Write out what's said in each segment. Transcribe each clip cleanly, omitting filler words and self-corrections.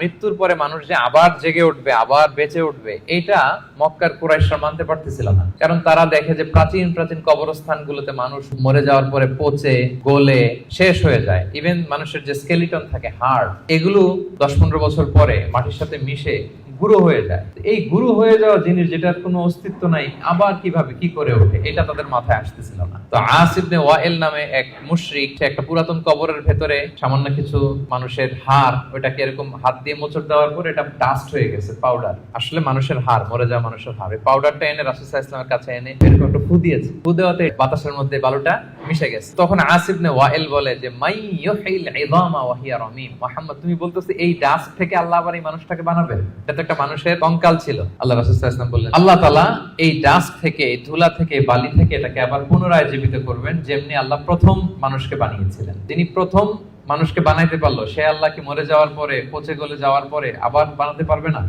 মৃত্যুর পরে মানুষ যে আবার জেগে উঠবে, আবার বেঁচে উঠবে, এটা মক্কার কুরাইশরা মানতে পারতেছিল না। কারণ তারা দেখে যে প্রাচীন প্রাচীন কবরস্থানগুলোতে মানুষ মরে যাওয়ার পরে পচে গলে শেষ হয়ে যায়। ইভেন মানুষের যে স্কেলিটন থাকে, হাড়, এগুলো 10-15 বছর পরে মাটির সাথে মিশে গুঁড়ো হয়ে যায়। এই গুঁড়ো হয়ে যাওয়া জিনিস যেটার কোনো অস্তিত্ব নাই, আবার কিভাবে কি করে ওঠে, এটা তাদের মাথায় আসতেছিল না। তো আস ইবনে ওয়াইল নামে এক মুশরিক, সে একটা পুরাতন কবরের ভেতরে সামান্য কিছু মানুষের হাড়, ওইটাকে এরকম হাত দিয়ে মোচড় দেওয়ার পর এটা ডাস্ট হয়ে গেছে, পাউডার, আসলে মানুষের হাড়, মরে যাওয়া মানুষের হাড়। এই পাউডারটা এনে রাসূল সাল্লাল্লাহু আলাইহি ওয়াসাল্লামের কাছে এনে এরকম একটা ফু দিয়েছে। ফু দেওয়াতে বাতাসের মধ্যে বালুটা মিশে গেছে। তখন আস ইবনে ওয়াইল বলে যে মাই ইউহিল ইযামা ওয়া হিয়া রামীম, মুহাম্মদ তুমি বলতেছো এই ডাস্ট থেকে আল্লাহ আবার এই মানুষটাকে বানাবে? এটা তো একটা মানুষের কঙ্কাল ছিল। আল্লাহ রাসূল সাল্লাল্লাহু আলাইহি ওয়াসাল্লাম বললেন আল্লাহ তাআলা এই ডাস্ট থেকে, এই ধুলা থেকে, বালি থেকে এটাকে আবার পুনরায় জীবিত করবেন, যেমনি আল্লাহ প্রথম মানুষকে বানিয়েছিলেন। যিনি প্রথম মানুষকে বানাইতে পারলো, সে আল্লাহ কি মরে যাওয়ার পরে, পচে গলে যাওয়ার পরে আবার বানাতে পারবে না?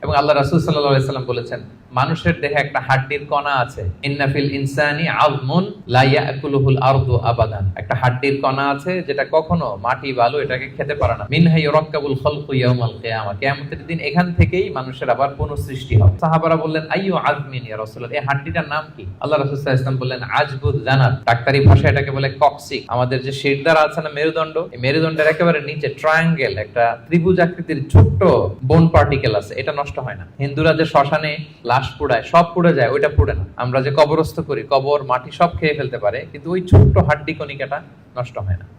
এবং আল্লাহ রাসূল সাল্লাল্লাহু আলাইহি ওয়াসাল্লাম বলেছেন মানুষের দেহে একটা হাড্ডির কণা আছে, ইন্না ফিল ইনসানি আযমুন লা ইয়াকুলুহুল আরদু আবাদান, একটা হাড্ডির কণা আছে যেটা কখনো মাটি বালু এটাকে খেতে পারে না। মিনহা ইউরাক্কাবুল খালকু ইয়াউমাল কিয়ামা, কিয়ামতের দিন এখান থেকেই মানুষের আবার পুনঃসৃষ্টি হবে। সাহাবারা বললেন আইয়ু আযমিন ইয়া রাসূলুল্লাহ, এই হাড্ডিটার নাম কি? আল্লাহ রাসূল সাল্লাল্লাহু আলাইহি ওয়াসাল্লাম বললেন আজবুদ জানাব, ডাক্তারি ভাষায় এটাকে বলে কক্সিক। আমাদের যে শিরদাঁড়া আছে না, মেরুদণ্ড, এই মেরুদণ্ডের একেবারে নিচে ট্রায়াঙ্গেল একটা ত্রিভুজ আকৃতির ছোট্ট বোন পার্টিকেল আছে, এটা নষ্ট হয় না। হিন্দুরা যে শ্মশানে লাশ পোড়ায়, সব পুড়ে যায়, ওইটা পুড়ে না। আমরা যে কবরস্থ করি, কবর মাটি সব খেয়ে ফেলতে পারে, কিন্তু ওই ছোট্ট হাড্ডি কণিকাটা নষ্ট হয় না।